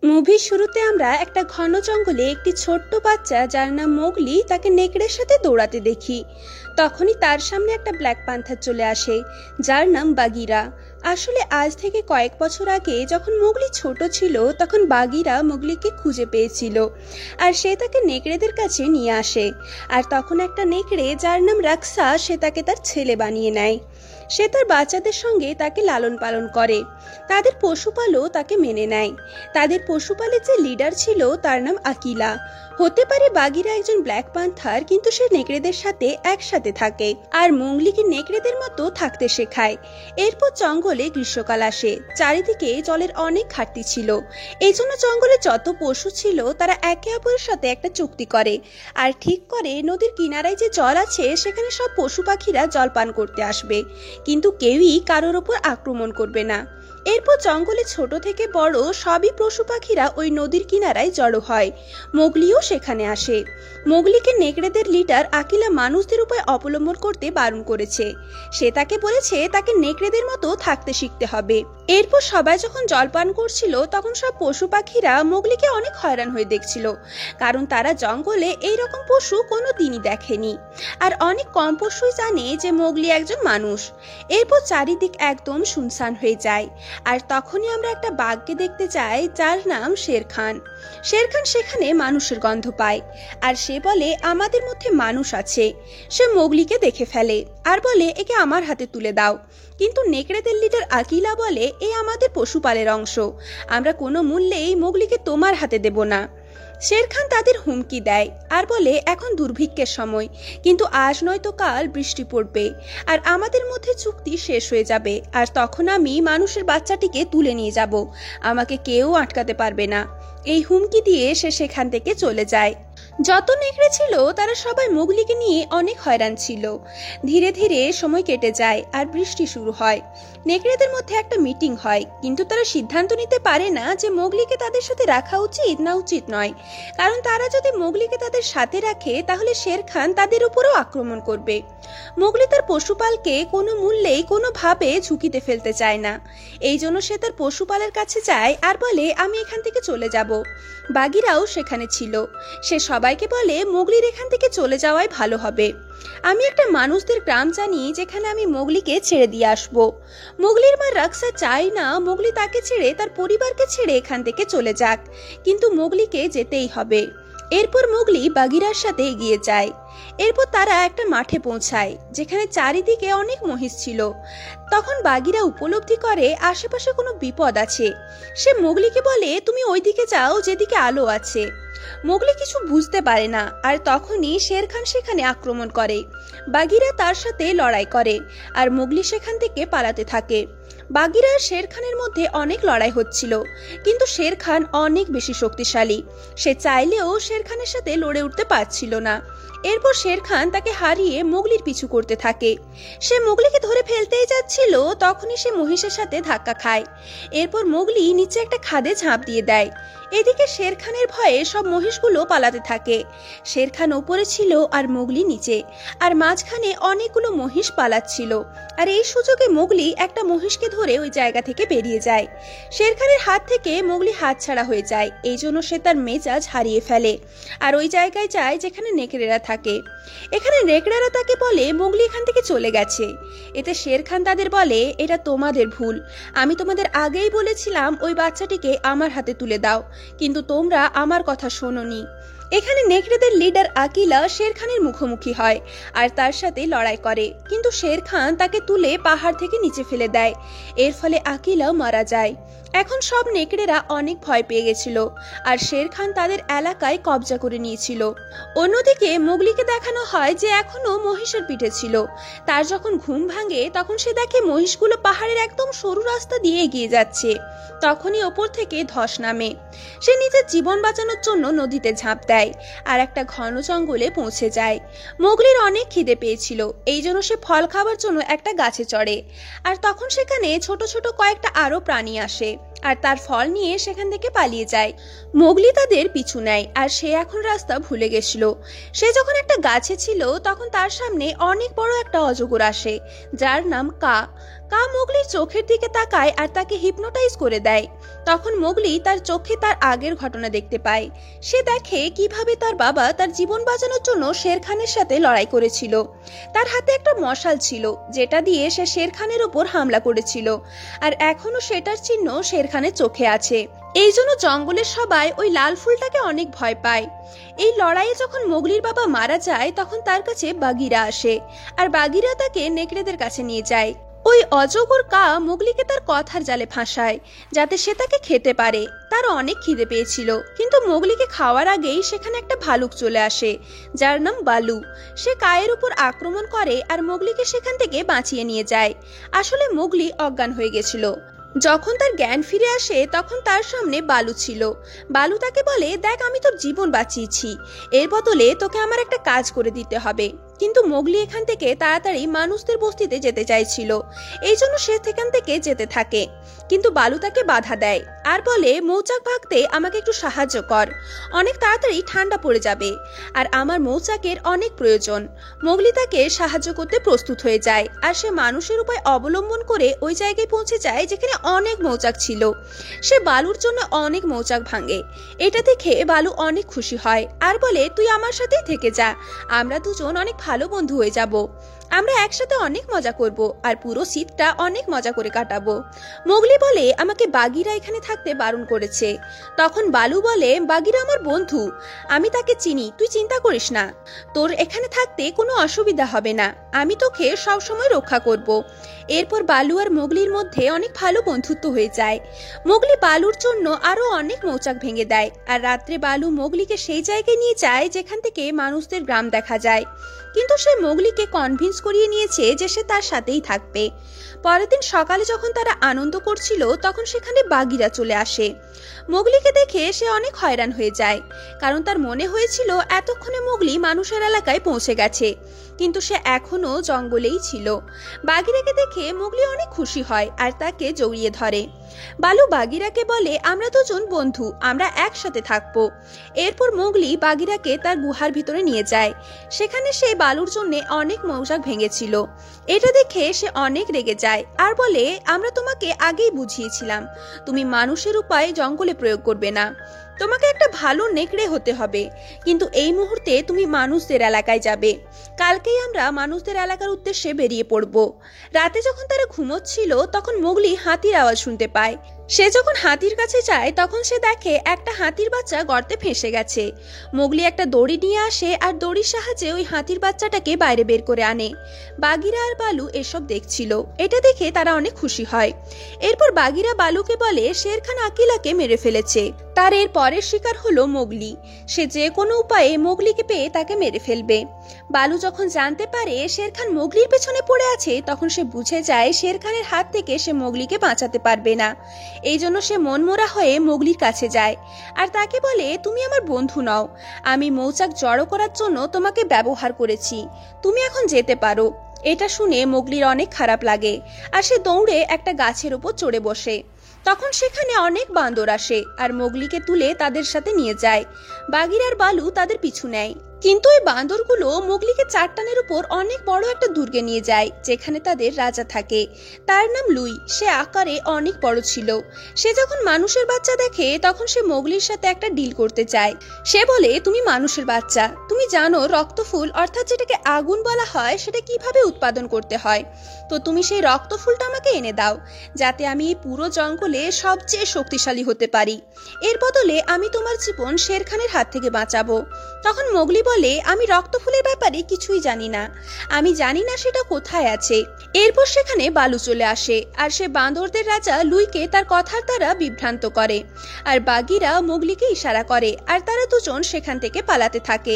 মুভির শুরুতে আমরা একটা ঘন জঙ্গলে একটি ছোট্ট বাচ্চা যার নাম মোগলি তাকে নেকড়ের সাথে দৌড়াতে দেখি। তখনই তার সামনে একটা ব্ল্যাক প্যান্থার চলে আসে যার নাম বাগিরা। আসলে আজ থেকে কয়েক বছর আগে যখন মোগলি ছোট ছিল তখন বাগিরা মোগলিকে খুঁজে পেয়েছিল আর সে তাকে নেকড়েদের কাছে নিয়ে আসে। আর তখন একটা নেকড়ে যার নাম রাক্সা সে তাকে তার ছেলে বানিয়ে নেয়। সে তার বাচ্চাদের সঙ্গে তাকে লালন পালন করে, তাদের পশুপালও তাকে মেনে নেয়। তাদের পশুপালের যে লিডার ছিল তার নাম আকিলা। হতে পারে বাগিরা একজন ব্ল্যাক প্যান্থার, কিন্তু সে নেকড়েদের সাথে একসাথে থাকে আর মোগলিকে নেকড়েদের মতো থাকতে শেখায়। এরপর জঙ্গলে গ্রীষ্মকাল আসে, চারিদিকে জলের অনেক ঘাটতি ছিল। এই জন্য জঙ্গলে যত পশু ছিল তারা একে অপরের সাথে একটা চুক্তি করে আর ঠিক করে নদীর কিনারায় যে জল আছে সেখানে সব পশু পাখিরা জল পান করতে আসবে, কিন্তু কেউই কারোর ওপর আক্রমণ করবে না। এরপর জঙ্গলে ছোট থেকে বড় সবই পশু পাখিরা ওই নদীর কিনারায় জড়ো হয়। মোগলিও সেখানে আসে। মোগলিকে নেকড়েদের লিডার আকিলা মানুষদের উপায় অবলম্বন করতে বারণ করেছে। সে তাকে বলেছে তাকে নেকড়েদের মতো থাকতে শিখতে হবে। এরপর সবাই যখন জল পান করছিল তখন সব পশু পাখিরা মোগলিকে অনেক হয়রান হয়ে দেখছিল, কারণ তারা জঙ্গলে এইরকম পশু কোনো দিনই দেখেনি আর অনেক কম পশুই জানে যে মোগলি একজন মানুষ। এরপর চারিদিক একদম শুনশান হয়ে যায় আর তখনই আমরা একটা বাঘকে দেখতে যাই যার নাম শের খান। শের খান সেখানে মানুষের গন্ধ পায় আর সে বলে আমাদের মধ্যে মানুষ আছে। সে মোগলিকে দেখে ফেলে আর বলে একে আমার হাতে তুলে দাও, কিন্তু নেকড়েদের লিডার আকিলা বলে এ আমাদের পশুপালের অংশ, আমরা কোনো মূল্যেই মোগলিকে তোমার হাতে দেব না। শের খান তাদের হুমকি দেয় আর বলে এখন দুর্ভিক্ষের সময়, কিন্তু আজ নয়তো কাল বৃষ্টি পড়বে আর আমাদের মধ্যে চুক্তি শেষ হয়ে যাবে আর তখন আমি মানুষের বাচ্চাটিকে তুলে নিয়ে যাব, আমাকে কেউ আটকাতে পারবে না। এই হুমকি দিয়ে সে সেখান থেকে চলে যায়। যত নেকড়ে ছিল তারা সবাই মোগলিকে নিয়ে অনেক হয়রান ছিল। ধীরে ধীরে সময় কেটে যায় আর বৃষ্টি শুরু হয়। নেকড়েদের মধ্যে একটা মিটিং হয়, কিন্তু তারা সিদ্ধান্ত নিতে পারে না যে মোগলিকে তাদের সাথে রাখা উচিত না উচিত নয়, কারণ তারা যদি মোগলিকে তাদের সাথে রাখে তাহলে শের খান তাদের উপরও আক্রমণ করবে। মোগলি তার পশুপালকে কোনো মূল্যেই কোনোভাবে ঝুঁকিতে ফেলতে চায় না, এই জন্য সে তার পশুপালের কাছে যায় আর বলে আমি এখান থেকে চলে যাব। বাগিরাও সেখানে ছিল। সে সবাইকে বলে মোগলির এখান থেকে চলে যাওয়াই ভালো হবে। আমি একটা মানুষদের গ্রাম জানি যেখানে আমি মোগলিকে ছেড়ে দিয়ে আসবো। মোগলির মা রাক্সা চায় না মোগলি তাকে ছেড়ে তার পরিবারকে ছেড়ে এখান থেকে চলে যাক, কিন্তু মোগলিকে যেতেই হবে। এরপর মোগলি বাগিরার সাথে এগিয়ে যায়। এরপর তারা একটা মাঠে পৌঁছায় যেখানে চারিদিকে অনেক মহিষ ছিল। তখন বাগিরা উপলব্ধি করে আশেপাশে কোনো বিপদ আছে। সে মোগলিকে বলে তুমি ওইদিকে যাও যেদিকে আলো আছে। মোগলি কিছু বুঝতে পারে না আর তখনই শের খান সেখানে আক্রমণ করে। বাগিরা তার সাথে লড়াই করে আর মোগলি সেখান থেকে পালাতে থাকে। বাগিরা আর শের খানের মধ্যে অনেক লড়াই হচ্ছিল, কিন্তু শের খান অনেক বেশি শক্তিশালী। সে চাইলেও শের খানের সাথে লড়ে উঠতে পারছিল না। এরপর শের খান তাকে হারিয়ে মোগলির পিছু করতে থাকে। সে মোগলিকে ধরে ফেলতেই যাচ্ছিল, তখনই সে মহিষের সাথে ধাক্কা খায়। এরপর মোগলি নিচে একটা খাদে ঝাঁপ দিয়ে দেয়। এদিকে শের খানের ভয়ে সব মহিষগুলো পালাতে থাকে। শের খান ওপরে ছিল আর মোগলি নিচে, আর মাঝখানে অনেকগুলো মহিষ পালাচ্ছিল। আর এই সুযোগে মোগলি একটা মহিষকে ধরে ওই জায়গা থেকে বেরিয়ে যায়। শের খানের হাত থেকে মোগলি হাতছাড়া হয়ে যায়, এই জন্য সে তার মেজাজ হারিয়ে ফেলে আর ওই জায়গায় যায় যেখানে নেকড়েরা থাকে। এখানে নেকড়েরা তাকে বলে মোগলি এখান থেকে চলে গেছে। এতে শের খান তাদের বলে এটা তোমাদের ভুল, আমি তোমাদের আগেই বলেছিলাম ওই বাচ্চাটিকে আমার হাতে তুলে দাও, কিন্তু তোমরা আমার কথা শোনোনি। এখানে নেকড়েদের লিডার আকিলা শের খানের মুখোমুখি হয় আর তার সাথে লড়াই করে, কিন্তু শের খান তাকে তুলে পাহাড় থেকে নিচে ফেলে দেয়। এর ফলে আকিলাও মারা যায়। এখন সব নেকড়েরা অনেক ভয় পেয়ে গেছিল আর শের খান তাদের এলাকায় কবজা করে নিয়েছিল। অন্যদিকে মোগলিকে দেখানো হয় যে এখনো মহিষের পিঠে ছিল। তার যখন ঘুম ভাঙে তখন সে দেখে মহিষগুলো পাহাড়ের একদম সরু রাস্তা দিয়ে এগিয়ে যাচ্ছে। তখনই ওপর থেকে ধস নামে। সে নিজের জীবন বাঁচানোর জন্য নদীতে ঝাঁপ দেয় আর একটা ঘন জঙ্গলে পৌঁছে যায়। মোগলির অনেক খিদে পেয়েছিল, এই জন্য সে ফল খাবার জন্য একটা গাছে চড়ে। আর তখন সেখানে ছোট ছোট কয়েকটা আরো প্রাণী আসে আর তার ফল নিয়ে সেখান থেকে পালিয়ে যায়। মোগলি তাদের পিছু নেয় আর সে এখন রাস্তা ভুলে গেছিল। সে যখন একটা গাছে ছিল তখন তার সামনে অনেক বড় একটা অজগর আসে যার নাম কা। কা মোগলির চোখের দিকে তাকায় আর তাকে হিপনোটাইজ করে দেয়। তখন মোগলি তার চোখে তার আগের ঘটনা দেখতে পায়। সে দেখে কিভাবে তার বাবা তার জীবন বাঁচানোর জন্য শের খানের সাথে লড়াই করেছিল। তার হাতে একটা মশাল ছিল যেটা দিয়ে সে শের খানের উপর হামলা করেছিল, আর এখনো সেটার চিহ্ন শের খানের চোখে আছে। এই জন্য জঙ্গলের সবাই ওই লাল ফুলটাকে অনেক ভয় পায়। এই লড়াইয়ে যখন মোগলির বাবা মারা যায় তখন তার কাছে বাগিরা আসে, আর বাগিরা তাকে নেকড়েদের কাছে নিয়ে যায়। ওই অজগর কা মোগলিকে তার কথার জালে ফাঁসায় যাতে সে তাকে খেতে পারে। তার অনেক খিদে পেয়েছিল, কিন্তু মোগলিকে খাওয়ার আগেই সেখানে একটা ভালুক চলে আসে যার নাম বালু। সে কায়ের উপর আক্রমণ করে আর মোগলিকে সেখান থেকে বাঁচিয়ে নিয়ে যায়। আসলে মোগলি অজ্ঞান হয়ে গেছিল। যখন তার জ্ঞান ফিরে আসে তখন তার সামনে বালু ছিল। বালু তাকে বলে, দেখ আমি তোর জীবন বাঁচিয়েছি, এর বদলে তোকে আমার একটা কাজ করে দিতে হবে। কিন্তু মোগলি এখান থেকে তাড়াতাড়ি মানুষদের বস্তিতে যেতে চাইছিল, এই জন্য সে সেখান থেকে যেতে থাকে। কিন্তু বালু তাকে বাধা দেয় আর বলে, মৌচাক ভাগতে আমাকে একটু সাহায্য কর, অনেক তাড়াতাড়ি ঠান্ডা পড়ে যাবে আর আমার মৌচাকের অনেক প্রয়োজন। মোগলি তাকে সাহায্য করতে প্রস্তুত হয়ে যায় আর সে মানুষের উপায় অবলম্বন করে ওই জায়গায় পৌঁছে যায় যেখানে অনেক মৌচাক ছিল। সে বালুর জন্য অনেক মৌচাক ভাঙে। এটা দেখে বালু অনেক খুশি হয় আর বলে, তুই আমার সাথেই থেকে যা, আমরা দুজন অনেক ভালো বন্ধু হয়ে যাব, আমরা একসাথে অনেক মজা করব আর পুরো শীতটা অনেক মজা করে কাটাবো। মোগলি বলে, আমাকে বাগিরা এখানে থাকতে বারণ করেছে। তখন বালু বলে, বাগিরা আমার বন্ধু, আমি তাকে চিনি, তুই চিন্তা করিস না, তোর এখানে থাকতে কোনো অসুবিধা হবে না, আমি তোকে সব সময় রক্ষা করব। এরপর বালু আর মোগলির মধ্যে অনেক ভালো বন্ধুত্ব হয়ে যায়। মোগলি বালুর জন্য আরো অনেক মৌচাক ভেঙে দেয় আর রাত্রে বালু মোগলিকে সেই জায়গায় নিয়ে যায় যেখান থেকে মানুষদের গ্রাম দেখা যায়। কিন্তু সে মোগলিকে কনভিন্স করিয়ে নিয়েছে যে সে তার সাথেই থাকবে। পরের দিন সকালে যখন তারা আনন্দ করছিল তখন সেখানে বাগিরা চলে আসে। মোগলিকে দেখে সে অনেক হয়রান হয়ে যায়, কারণ তার মনে হয়েছিল এতক্ষণে মোগলি মানুষের এলাকায় পৌঁছে গেছে, কিন্তু সে এখনো জঙ্গলেই ছিল। বাগিরাকে দেখে মোগলি অনেক খুশি হয় আর তাকে জড়িয়ে ধরে। বালু বাগিরাকে বলে, আমরা দুজন বন্ধু, আমরা একসাথে থাকবো। এরপর মোগলি বাগিরাকে তার গুহার ভিতরে নিয়ে যায়। সেখানে সে বালুর জন্য অনেক মৌচাক ভেঙেছিল। এটা দেখে সে অনেক রেগে যায় আর বলে, আমরা তোমাকে আগেই বুঝিয়েছিলাম তুমি মানুষের উপায় জঙ্গলে প্রয়োগ করবে না, তোমাকে একটা ভালো নেকড়ে হতে হবে, কিন্তু এই মুহূর্তে তুমি মানুষদের এলাকায় যাবে, কালকেই আমরা মানুষদের এলাকার উদ্দেশ্যে বেরিয়ে পড়ব। রাতে যখন তারা ঘুমোচ্ছিল তখন মোগলি হাতির আওয়াজ শুনতে পায়। সে যখন হাতির কাছে যায় তখন সে দেখে একটা হাতির বাচ্চা গর্তে ফেঁসে গেছে। মোগলি একটা দড়ি নিয়ে আসে আর দড়ির সাহায্যে ওই হাতির বাচ্চাটাকে বাইরে বের করে আনে। বাগিরা আর বালু এসব দেখছিল, এটা দেখে তারা অনেক খুশি হয়। এরপর বাগিরা বালুকে বলে, শের খান আকিলাকে মেরে ফেলেছে। তার এর পরের শিকার হলো মোগলি, সে যে কোনো উপায়ে মোগলিকে পেয়ে তাকে মেরে ফেলবে। বালু যখন জানতে পারে শের খান মোগলির পেছনে পড়ে আছে তখন সে বুঝে যায় শের খানের হাত থেকে সে মোগলিকে বাঁচাতে পারবে না। এই জন্য সে মনমরা হয়ে মোগলির কাছে যায় আর তাকে বলে, তুমি আমার বন্ধু নও, আমি মৌচাক জড়ো করার জন্য তোমাকে ব্যবহার করেছি, তুমি এখন যেতে পারো। এটা শুনে মোগলির অনেক খারাপ লাগে আর সে দৌড়ে একটা গাছের উপর চড়ে বসে। তখন সেখানে অনেক বান্দর আসে আর মোগলিকে তুলে তাদের সাথে নিয়ে যায়। বাগির আর বালু তাদের পিছু নেয়, কিন্তু ওই বান্দরগুলো মোগলিকে চাট্টানের উপর অনেক বড় একটা দুর্গে নিয়ে যায় যেখানে তাদের রাজা থাকে। তার নাম লুই। সে আকারে অনেক বড় ছিল। সে যখন মানুষের বাচ্চা দেখে তখন সে মোগলির সাথে একটা ডিল করতে চায়। সে বলে, তুমি মানুষের বাচ্চা, তুমি জানো রক্তফুল অর্থাৎ যেটাকে আগুন বলা হয় সেটা কিভাবে উৎপাদন করতে হয়, তো তুমি সেই রক্তফুলটা আমাকে এনে দাও যাতে আমি এই পুরো জঙ্গলে সবচেয়ে শক্তিশালী হতে পারি। এর বদলে আমি তোমার জীবন শের খানের হাত থেকে বাঁচাবো। তখন মোগলি বলে, আমি রক্তফুলের ব্যাপারে কিছুই জানি না, আমি জানি না সেটা কোথায় আছে। এরপর সেখানে বালু চলে আসে আর সে বান্দরদের রাজা লুইকে তার কথার দ্বারা বিভ্রান্ত করে আর বাগিরা মোগলিকে ইশারা করে আর তারা দুজন সেখান থেকে পালাতে থাকে।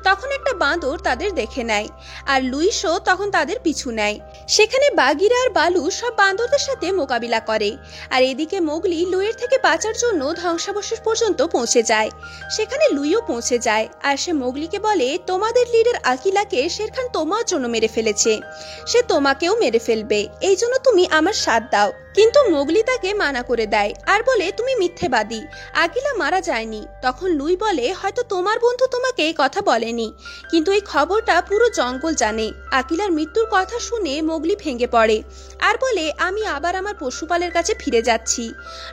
তখন একটা বান্দর তাদের দেখে নেয় আর লুইসও তখন তাদের পিছু নেয়। সেখানে বাগিরা আর বালু সব বান্দরদের সাথে মোকাবিলা করে আর এদিকে মোগলি লুইয়ের থেকে বাঁচার জন্য ধ্বংসাবশেষ পর্যন্ত পৌঁছে যায়। সেখানে লুইও পৌঁছে যায় আর সে মোগলিকে বলে, তোমাদের লিডার আকিলাকে শের খান তোমার জন্য মেরে ফেলেছে, সে তোমাকেও মেরে ফেলবে, এই জন্য তুমি আমার সাথ দাও। কিন্তু মোগলি তাকে মানা করে দেয় আর বলে তুমি মিথ্যেবাদী, আকিলা মারা যায়নি। তখন লুই বলে হয়তো তোমার বন্ধু তোমাকে এই কথা বলেনি, কিন্তু এই খবরটা পুরো জঙ্গল জানে। আকিলার মৃত্যুর কথা শুনে মোগলি ভেঙে পড়ে আর বলে আমি আবার আমার পশুপালের কাছে ফিরে যাচ্ছি।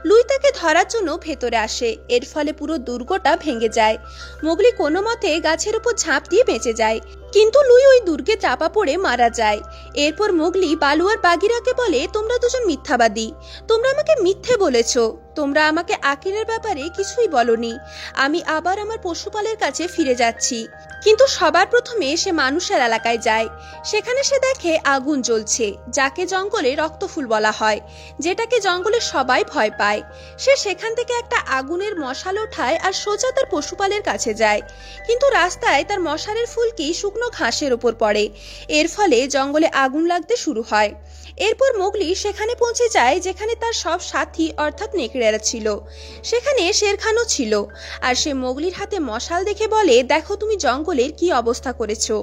লুই তাকে ধরার জন্য ভেতরে আসে, এর ফলে পুরো দুর্গটা ভেঙে যায়। মোগলি কোনো মতে গাছের উপর ঝাঁপ দিয়ে বেঁচে যায়, কিন্তু লুই ওই দুর্গে চাপা পড়ে মারা যায়। এরপর মোগলি বালু আর বাগিরাকে বলে তোমরা দুজন মিথ্যাবাদী, তোমরা আমাকে মিথ্যে বলেছো, তোমরা আমাকে আকিলের ব্যাপারে কিছুই বলনি। আমি আবার আমার পশুপালের কাছে ফিরে যাচ্ছি। কিন্তু সবার প্রথমে সে মানুষের এলাকায় যায়। সেখানে সে দেখে আগুন জ্বলছে, যাকে জঙ্গলে রক্তফুল বলা হয়, যেটাকে জঙ্গলে সবাই ভয় পায়। সে সেখান থেকে একটা আগুনের মশাল ওঠায় আর সোজা তার পশুপালের কাছে যায়, কিন্তু রাস্তায় তার মশালের ফুলকি শুকনো ঘাসের উপর পড়ে। এর ফলে জঙ্গলে আগুন লাগতে শুরু হয়। এরপর মোগলি সেখানে পৌঁছে যায় যেখানে তার সব সাথী অর্থাৎ নেকড়েরা ছিল। সেখানে শেরখানও ছিল, আর সে মোগলির হাতে মশাল দেখে বলে দেখো তুমি জঙ্গলের কি অবস্থা করেছো,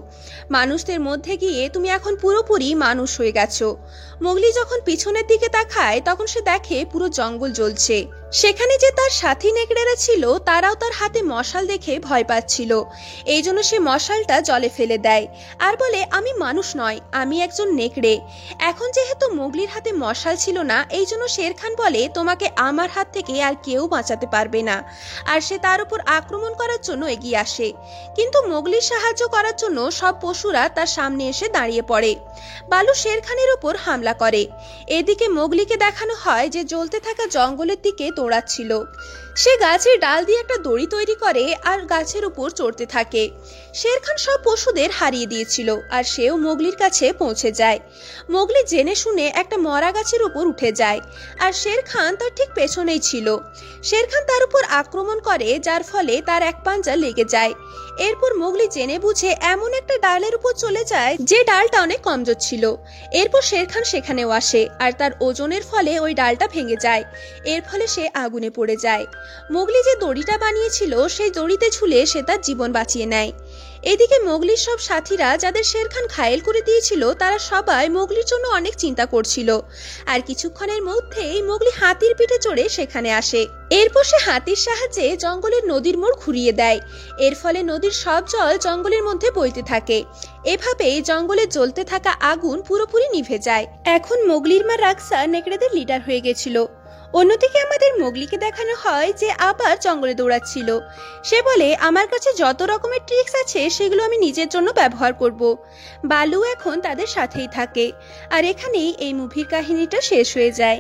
মানুষদের মধ্যে গিয়ে তুমি এখন পুরোপুরি মানুষ হয়ে গেছো। মোগলি যখন পিছনের দিকে তাকায় তখন সে দেখে পুরো জঙ্গল জ্বলছে। সেখানে যে তার সাথী নেকড়েরা ছিল তারাও তার হাতে মশাল দেখে ভয় পাচ্ছিল। এই জন্য সে মশালটা জলে ফেলে দেয় আর বলে আমি মানুষ নয়, আমি একজন নেকড়ে। এখন যেহেতু মোগলির হাতে মশাল ছিল না, এই জন্য শেরখান বলে তোমাকে আমার হাত থেকে আর কেউ বাঁচাতে পারবে না। আর সে তার উপর আক্রমণ করার জন্য এগিয়ে আসে, কিন্তু মোগলির সাহায্য করার জন্য সব পশুরা তার সামনে এসে দাঁড়িয়ে পড়ে। বালু শেরখানের উপর হামলা করে। এদিকে মোগলিকে দেখানো হয় যে জ্বলতে থাকা জঙ্গলের দিকে দৌড়াচ্ছিল। সে গাছের ডাল দিয়ে একটা দড়ি তৈরি করে আর গাছের উপর চড়তে থাকে। শেরখান সব পশুদের হারিয়ে দিয়েছিল আর সেও মোগলির কাছে পৌঁছে যায়। মোগলি জেনে শুনে একটা মরা গাছের উপর উঠে যায়, আর শেরখান তার ঠিক পেছনেই ছিল। শেরখান তার উপর আক্রমণ করে, যার ফলে তার এক পাঞ্জা লেগে যায়। এরপর মোগলি জেনে বুঝে এমন একটা ডালের উপর চলে যায় যে ডালটা অনেক কমজোর ছিল। এরপর শেরখান সেখানেও আসে আর তার ওজনের ফলে ওই ডালটা ভেঙে যায়। এর ফলে সে আগুনে পড়ে যায়। মোগলি যে দড়িটা বানিয়েছিল সেই দড়িতে ঝুলে সে তার জীবন বাঁচিয়ে নেয়। এদিকে মোগলির সব সাথীরা যাদের শেরখান ঘায়েল করে দিয়েছিল তারা সবাই মোগলির জন্য অনেক চিন্তা করছিল। আর কিছুক্ষণের মধ্যেই মোগলি হাতির পিঠে চড়ে সেখানে আসে। এরপর সে হাতির সাহায্যে জঙ্গলের নদীর মোড় ঘুরিয়ে দেয়। এর ফলে নদীর সব জল জঙ্গলের মধ্যে বইতে থাকে। এভাবেই জঙ্গলে জ্বলতে থাকা আগুন পুরোপুরি নিভে যায়। এখন মোগলির মা রাক্সা নেকড়েদের লিডার হয়ে গেছিল। অন্যদিকে আমাদের মোগলিকে দেখানো হয় যে আবার জঙ্গলে দৌড়াচ্ছিল। সে বলে আমার কাছে যত রকমের ট্রিক্স আছে সেগুলো আমি নিজের জন্য ব্যবহার করব। বালু এখন তাদের সাথেই থাকে। আর এখানেই এই মুভির কাহিনীটা শেষ হয়ে যায়।